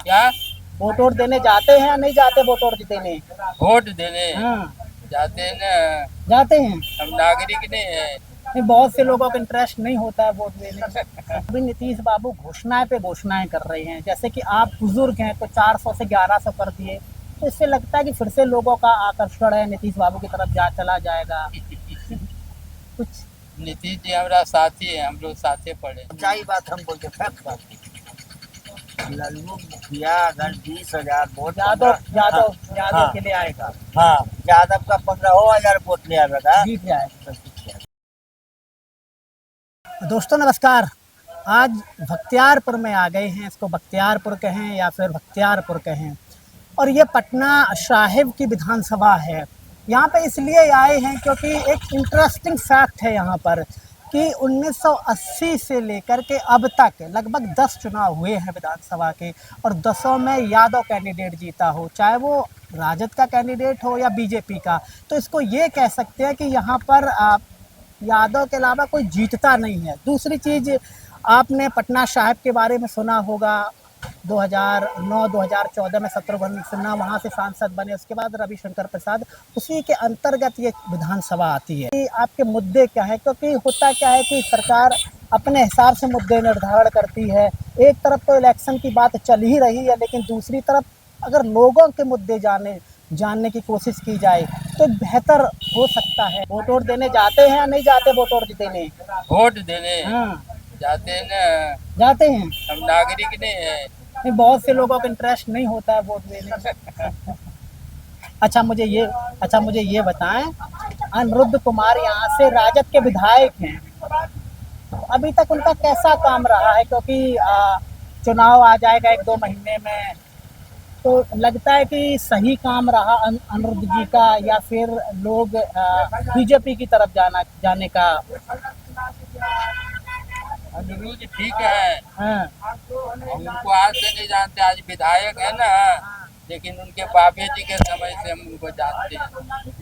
क्या vote vote देने जाते हैं या नहीं जाते वोट वोट देने? वोट देने हाँ, जाते हैं ना। जाते हैं। हम नागरिक नहीं है। नहीं, बहुत से लोगों को इंटरेस्ट नहीं होता है वोट देने में। अभी नीतीश बाबू घोषणाएं पे घोषणाएं कर रहे हैं, जैसे कि आप बुजुर्ग हैं तो 400 से 1100 कर दिए, तो इससे लगता है कि फिर से लोगों का आकर्षण है नीतीश बाबू की तरफ जा चला जाएगा कुछ। नीतीश जी हमारा साथी है, हम लोग साथे पढ़े। सच्चाई बात हम बोलते फैक्ट बात। लल्लू मुखिया अगर 20,000 वोट यादव यादव यादव हाँ, के लिए आएगा, हाँ यादव का 15,000 वोट ले आएगा। जीत जाएगा। दोस्तों नमस्कार। आज बख्तियारपुर में आ गए हैं, इसको बख्तियारपुर कहें या फिर बख्तियारपुर कहें, और ये पटना साहिब की विधानसभा है। यहाँ पे इसलिए आए हैं क्योंकि एक इंटरेस्टिंग फैक्ट है यहाँ पर कि 1980 से लेकर के अब तक लगभग 10 चुनाव हुए हैं विधानसभा के, और 10 में यादव कैंडिडेट जीता हो, चाहे वो राजद का कैंडिडेट हो या बीजेपी का। तो इसको ये कह सकते हैं कि यहाँ पर यादव के अलावा कोई जीतता नहीं है। दूसरी चीज़, आपने पटना साहिब के बारे में सुना होगा, 2009-2014 में शत्रुघ्न सिन्हा वहाँ से सांसद बने, उसके बाद रविशंकर प्रसाद, उसी के अंतर्गत ये विधानसभा आती है। कि आपके मुद्दे क्या है, क्योंकि होता क्या है कि सरकार अपने हिसाब से मुद्दे निर्धारण करती है। एक तरफ तो इलेक्शन की बात चल ही रही है, लेकिन दूसरी तरफ अगर लोगों के मुद्दे जानने की कोशिश की जाए तो बेहतर हो सकता है। वोट वोट देने जाते हैं या नहीं जाते वोट वोट देने? वोट देने हाँ, जाते हैं ना। जाते हैं। हम नागरिक नहीं है। नहीं, बहुत से लोगों को इंटरेस्ट नहीं होता है वोट देने में। अच्छा मुझे ये बताएं, अनिरुद्ध कुमार यहाँ से राजद के विधायक हैं, तो अभी तक उनका कैसा काम रहा है? क्योंकि चुनाव आ जाएगा 1-2 महीने में, तो लगता है कि सही काम रहा अनिरुद्ध जी का, या फिर लोग बीजेपी की तरफ जाने का? अनिरुद्ध ठीक है, हाँ, हम उनको आज से नहीं जानते, आज विधायक है ना, लेकिन उनके बाबे जी के समय से हम उनको जानते हैं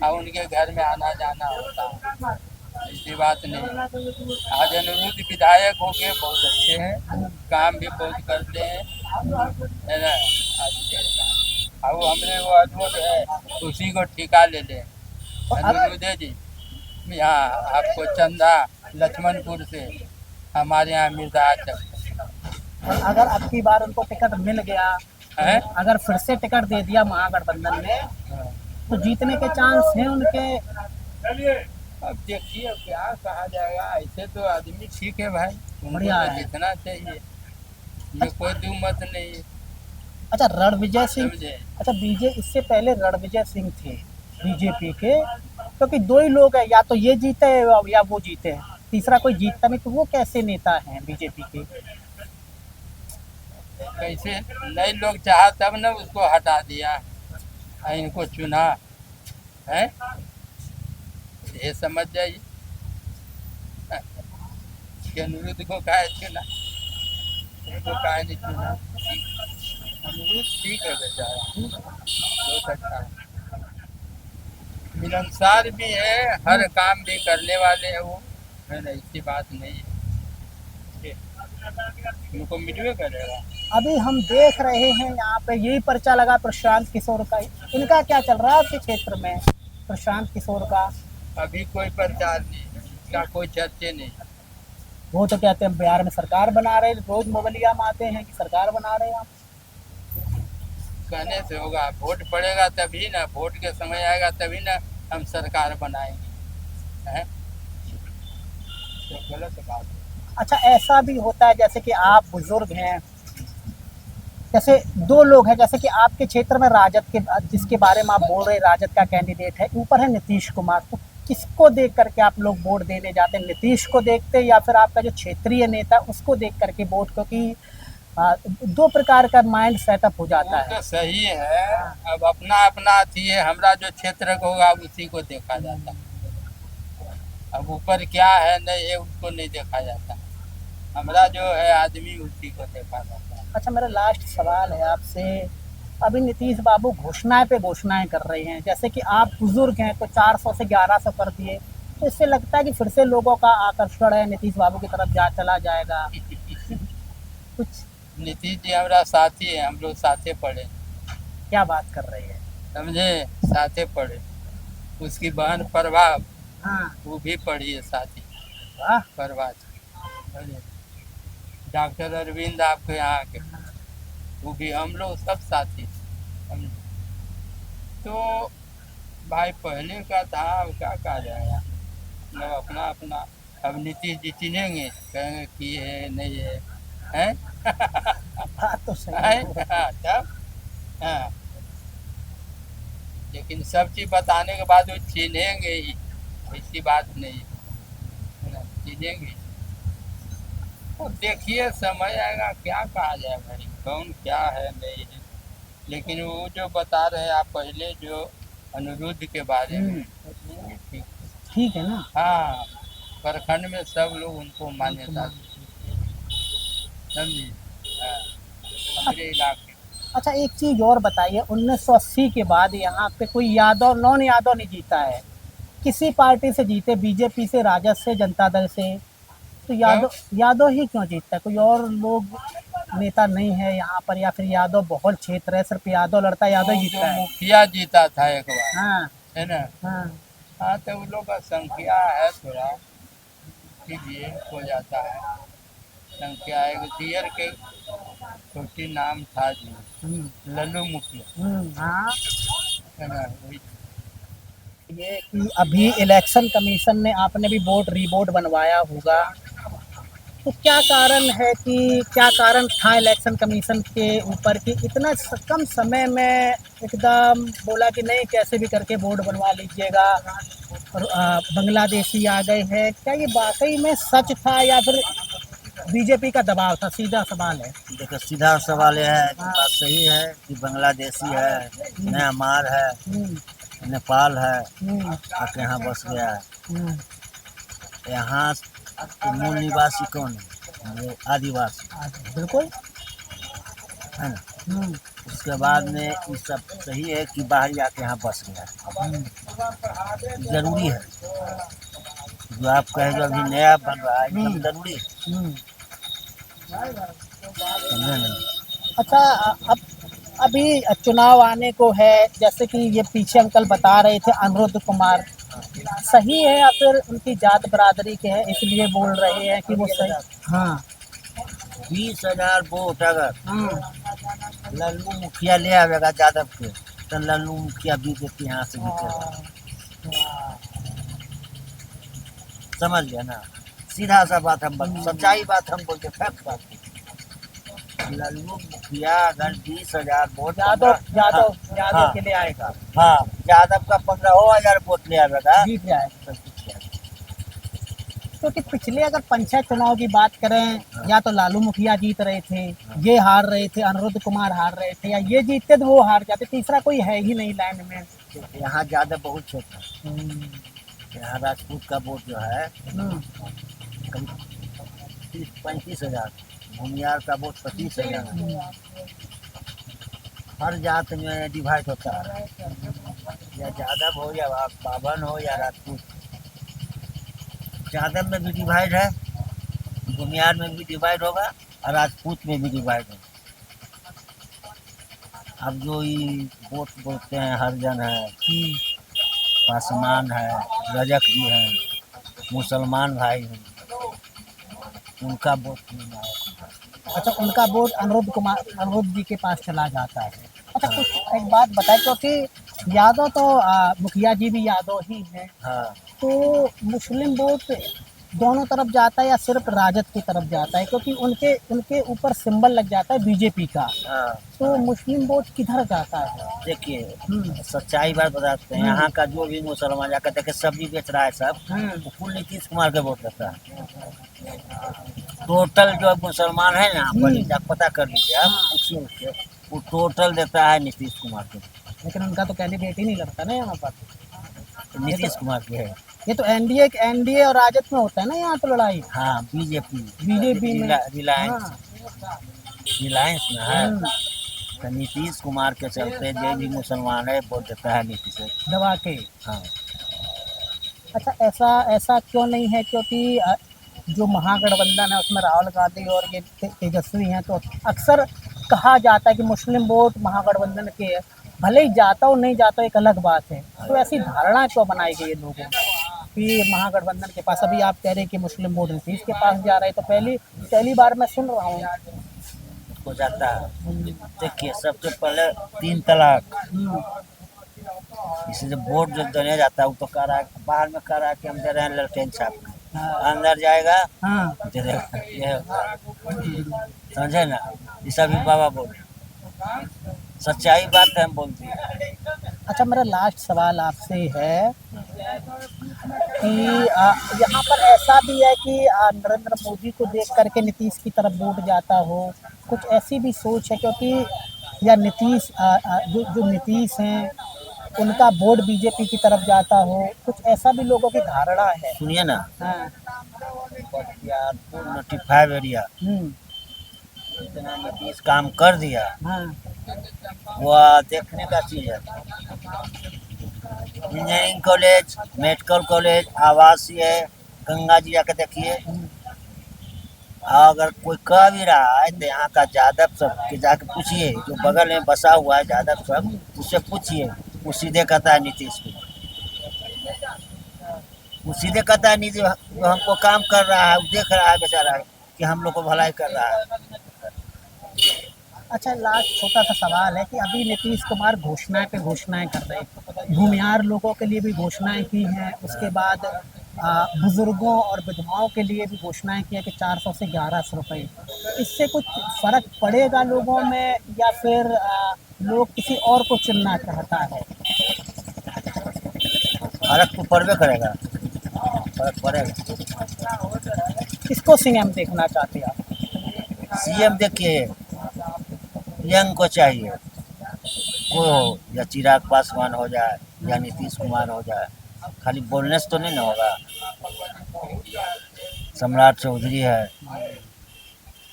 और उनके घर में आना जाना होता है, ऐसी बात नहीं। आज अनिरुद्ध विधायक हो गए, बहुत अच्छे हैं, काम भी बहुत करते हैं, है ना। अब हमने वो अजमत है उसी को ठिका ले ले। अनिरुद्ध जी यहाँ आपको चंदा लक्ष्मणपुर से हमारे यहाँ मिर्जा तक और अगर अब की बार उनको टिकट मिल गया, है। अगर फिर से टिकट दे दिया महागठबंधन ने, तो जीतने के चांस हैं उनके? अब देखिए अब क्या कहा जाएगा, ऐसे तो आदमी ठीक है भाई, बढ़िया उनको तो है। जीतना चाहिए, ये कोई दो मत नहीं है, अच्छा, रणविजय सिंह। समझे। अच्छा, इससे पहले रणविजय सिंह थे बीजेपी के, क्योंकि दो ही लोग हैं, या तो ये जीते या वो जीते हैं, तीसरा कोई जीतता नहीं, तो वो कैसे नेता हैं बीजेपी के? कैसे नए लोग चाहा तब न उसको हटा दिया, इनको चुना है, ये समझ जाइए कि अनिरुद्ध को काहे चुना, उसको काहे नहीं चुना। अनिरुद्ध ठीक है बेचारा, बहुत अच्छा है, मिलनसार भी है, हर काम भी करने वाले हैं वो, है ना, ऐसी बात नहीं है, उनको मिलवे करेगा। अभी हम देख रहे हैं यहाँ पे यही पर्चा लगा प्रशांत किशोर का, इनका क्या चल रहा है आपके क्षेत्र में? प्रशांत किशोर का अभी कोई प्रचार नहीं, इसका कोई चर्चे नहीं। वो तो कहते हैं बिहार में सरकार बना रहे, रोज मोबाइलिया में आते हैं कि सरकार बना रहे हैं आप। कहने से होगा, वोट पड़ेगा तभी ना, वोट के समय आएगा तभी ना हम सरकार बनाएंगे, है तो गलत बात है। अच्छा, ऐसा भी होता है जैसे कि आप बुजुर्ग हैं, जैसे दो लोग हैं, जैसे कि आपके क्षेत्र में राजद के, जिसके बारे में आप बोल रहे राजद का कैंडिडेट है, ऊपर है नीतीश कुमार, तो किसको देख करके आप लोग वोट देने जाते हैं? नीतीश को देखते हैं या फिर आपका जो क्षेत्रीय नेता उसको देख करके वोट? क्योंकि दो प्रकार का माइंड सेटअप हो जाता है। तो सही है, अब अपना अपना अथी है, हमारा जो क्षेत्र का होगा उसी को देखा जाता है, अब ऊपर क्या है नहीं है उसको नहीं देखा जाता, हमारा जो है आदमी उसी को देखा जाता है। अच्छा, मेरा लास्ट सवाल है आपसे, अभी नीतीश बाबू घोषणाएं पे घोषणाएं कर रहे हैं, जैसे कि आप बुजुर्ग हैं तो 400 से 1100 कर दिए, तो इससे लगता है कि फिर से लोगों का आकर्षण है नीतीश बाबू की तरफ जा चला जाएगा कुछ? नीतीश जी हमारा साथी है, हम लोग साथे पढ़े, क्या बात कर रही है। समझे, साथे पढ़े। उसकी बहन प्रभा, हाँ। वो भी पढ़ी है साथी, वाह। प्रभा जी, समझे। डॉक्टर अरविंद आपके यहाँ के, वो भी, हम लोग सब साथी, समझे। तो भाई पहले का था, अब क्या कहा जाएगा, मतलब अपना अपना। अब नीतीश जी चिनेंगे, कहेंगे कि ये है नहीं है, हैं? बात तो सही है। हैं? हाँ, तब हाँ, लेकिन सब चीज बताने के बाद वो चिन्हेंगे ही, ऐसी बात नहीं है ना, चिन्हेंगे। तो देखिए समय आएगा, क्या कहा जाए भाई, कौन क्या है नहीं है। लेकिन वो जो बता रहे हैं आप पहले, जो अनिरुद्ध के बारे में, ये ठीक। ठीक है ना। हाँ, प्रखंड में सब लोग उनको मान्यता देते, समझिए। हाँ, हमारे इलाके। अच्छा एक चीज़ और बताइए, 1980 के बाद यहाँ पे कोई यादव नॉन यादव नहीं जीता है, किसी पार्टी से जीते, बीजेपी से, राजद से, जनता दल से, तो क्यों? यादव ही क्यों जीतता है? कोई और लोग नेता नहीं है यहाँ पर, या फिर यादव बहुत क्षेत्र है, सिर्फ यादव लड़ता है, यादव ही वो जीतता जो है? मुखिया जीता था एक बार, हाँ। है ना। हाँ। हाँ, तो उन लोग का संख्या है थोड़ा, इसीलिए हो जाता है। संख्या एक दियर के छोटी नाम था जी, लल्लू मुखिया, हाँ। है ना, वही। ये कि अभी इलेक्शन कमीशन ने, आपने भी वोट रीवोट बनवाया होगा, तो क्या कारण है कि, क्या कारण था इलेक्शन कमीशन के ऊपर कि इतना कम समय में एकदम बोला कि नहीं कैसे भी करके वोट बनवा लीजिएगा, और बांग्लादेशी आ गए हैं, क्या ये वाकई में सच था या फिर बीजेपी का दबाव था? सीधा सवाल है। देखो सीधा सवाल यह है कि हाँ। बात सही है कि बांग्लादेशी है, म्यांमार है, हम्म। नेपाल है, हम्म। आके यहाँ बस गया है। हम्म। यहाँ के मूल निवासी कौन है? ये आदिवासी, बिल्कुल। है ना। हम्म। उसके बाद में ये सब सही है कि बाहर जाके यहाँ बस गया है, जरूरी है। जो आप कहे जो अभी नया बन रहा है, ये सब जरूरी है, हम्म। समझे ना। अच्छा अब अभी चुनाव आने को है, जैसे कि ये पीछे अंकल बता रहे थे अनिरुद्ध कुमार, सही है या फिर उनकी जात बरादरी के हैं इसलिए बोल रहे हैं कि वो सही? हाँ। 20,000 वोट अगर हाँ। लल्लू मुखिया ले आवेगा यादव के, तो लल्लू मुखिया बीजेपी यहाँ से जीतेगा, समझ गया ना। सीधा सा बात हम बोल, सच्चाई बात हम बोलते, फैक्ट बात। लल्लू मुखिया अगर 20,000 वोट यादव हाँ, के लिए आएगा, हाँ, यादव का 15,000 वोट ले आवेगा, जीत जाएगा। तो जीत जाएगा। क्योंकि पिछले अगर पंचायत चुनाव की बात करें, या तो लालू मुखिया जीत रहे थे, ये हार रहे थे, अनिरुद्ध कुमार हार रहे थे, या ये जीतते तो वो हार जाते, तीसरा कोई है ही नहीं लाइन में। यहाँ ज्यादा बहुत छोटा है, यहाँ राजपूत का वोट जो है करीब 30-35,000, भूमियार का वोट 25,000, हर जात में डिवाइड होता है, या यादव हो या बाभन हो या राजपूत। यादव में भी डिवाइड है, भूमियार में भी डिवाइड होगा, और राजपूत में भी डिवाइड होगा। अब जो ये वोट बोलते हैं, हरिजन है, पासवान है, रजक जी हैं, मुसलमान भाई हैं, उनका वोट नहीं आया। अच्छा उनका वोट अनिरुद्ध जी के पास चला जाता है। अच्छा कुछ एक बात बताए, क्योंकि यादव तो मुखिया जी भी यादव ही हैं, हाँ, तो मुस्लिम वोट दोनों तरफ जाता है या सिर्फ राजद की तरफ जाता है? क्योंकि उनके उनके ऊपर सिंबल लग जाता है बीजेपी का, हाँ। तो मुस्लिम वोट किधर जाता है? देखिए सच्चाई बात बताते हैं, यहाँ का जो भी मुसलमान जाकर देखे सब्जी बेच रहा है सब, वो कुल नीतीश कुमार के वोट देता है। टोटल जो मुसलमान है ना, पर पता कर लीजिए आप, पूछिए उससे, वो टोटल देता है नीतीश कुमार को। लेकिन उनका तो कैंडिडेट ही नहीं लगता ना यहाँ पर। नीतीश कुमार की है। ये तो एनडीए और राजद में होता है ना यहाँ तो लड़ाई। हाँ, बीजेपी में रिलायंस में है, तो नीतीश कुमार के चलते जो भी मुसलमान है वोट देता है नीतीश से दबा के। हाँ। अच्छा ऐसा क्यों नहीं है? क्योंकि जो महागठबंधन है उसमें राहुल गांधी और ये तेजस्वी हैं, तो अक्सर कहा जाता है कि मुस्लिम वोट महागठबंधन के है। भले ही जाता हो नहीं जाता हो एक अलग बात है, तो ऐसी धारणा क्यों बनाई गई है लोगों में कि महागठबंधन के पास? अभी आप कह रहे हैं कि मुस्लिम वोट नीतीश के पास जा रहा है, तो पहली बार मैं सुन रहा हूँ। उसको जाता है। देखिए, सबसे पहले 3 तलाक, इसे जब वोट जो देने जाता है वो तो कह रहा है, बाहर में कह रहा है कि हम दे रहे हैं ललटेन छाप में, अंदर जाएगा हाँ, दे देगा। ये होता है। समझे ना, ये सभी बाबा बोल सच्चाई बात है, हम बोलते हैं। अच्छा, मेरा लास्ट सवाल आपसे है कि यहाँ पर ऐसा भी है कि नरेंद्र मोदी को देख करके नीतीश की तरफ वोट जाता हो, कुछ ऐसी भी सोच है? क्योंकि या नीतीश जो नीतीश हैं उनका वोट बीजेपी की तरफ जाता हो, कुछ ऐसा भी लोगों की धारणा है। सुनिए ना, हाँ, बख्तियारपुर नोटिफाइड एरिया इतना नीतीश काम कर दिया, हाँ, वह देखने का चीज है। इंजीनियरिंग कॉलेज, मेडिकल कॉलेज, आवासीय, गंगा जी जाकर देखिए। अगर कोई कह भी रहा है तो यहाँ का यादव सब के जाके पूछिए, जो बगल में बसा हुआ है यादव सब, उससे पूछिए, वो सीधे कहता है नीतीश को। वो सीधे कहता है नीतीश जो हमको काम कर रहा है, वो देख रहा है बेचारा कि हम लोग को भलाई कर रहा है। अच्छा, लास्ट छोटा सा सवाल है कि अभी नीतीश कुमार घोषणाएं पे घोषणाएं कर रहे हैं, भूमिहार लोगों के लिए भी घोषणाएं की हैं, उसके बाद बुजुर्गों और विधवाओं के लिए भी घोषणाएं की है कि 400 से 1100 रुपये। इससे कुछ फर्क पड़ेगा लोगों में, या फिर लोग किसी और को चुनना चाहता है? फर्क तो पड़बे करेगा, फर्क पड़ेगा। किसको सीएम देखना चाहते हैं आप? सीएम देखिए, यंग को चाहिए, कोई हो, या चिराग पासवान हो जाए या नीतीश कुमार हो जाए, खाली बोलने से तो नहीं ना होगा। सम्राट चौधरी है।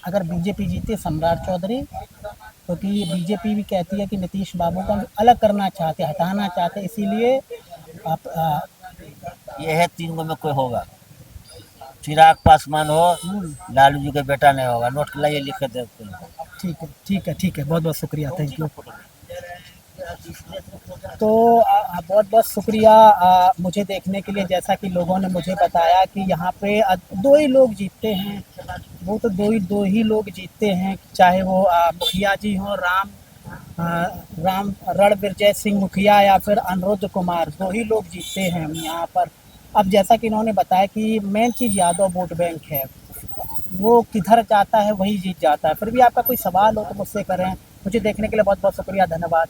अगर बीजेपी जीते सम्राट चौधरी, क्योंकि ये बीजेपी भी कहती है कि नीतीश बाबू को अलग करना चाहते, हटाना चाहते, इसीलिए आप ये है 3 गो में कोई होगा, चिराग पासवान हो, लालू जी के बेटा नहीं होगा। नोट लाइए, लिख के देते हैं। ठीक है, ठीक है, ठीक है, बहुत बहुत शुक्रिया, थैंक यू। तो बहुत बहुत शुक्रिया मुझे देखने के लिए। जैसा कि लोगों ने मुझे बताया कि यहाँ पे 2 ही लोग जीतते हैं, वो तो दो ही लोग जीतते हैं, चाहे वो मुखिया जी हों, राम रणविजय सिंह मुखिया या फिर अनिरुद्ध कुमार, 2 ही लोग जीतते हैं यहाँ पर। अब जैसा कि इन्होंने बताया कि मेन चीज़ यादव वोट बैंक है, वो किधर जाता है वही जीत जाता है। फिर भी आपका कोई सवाल हो तो मुझसे करें। मुझे देखने के लिए बहुत बहुत शुक्रिया, धन्यवाद।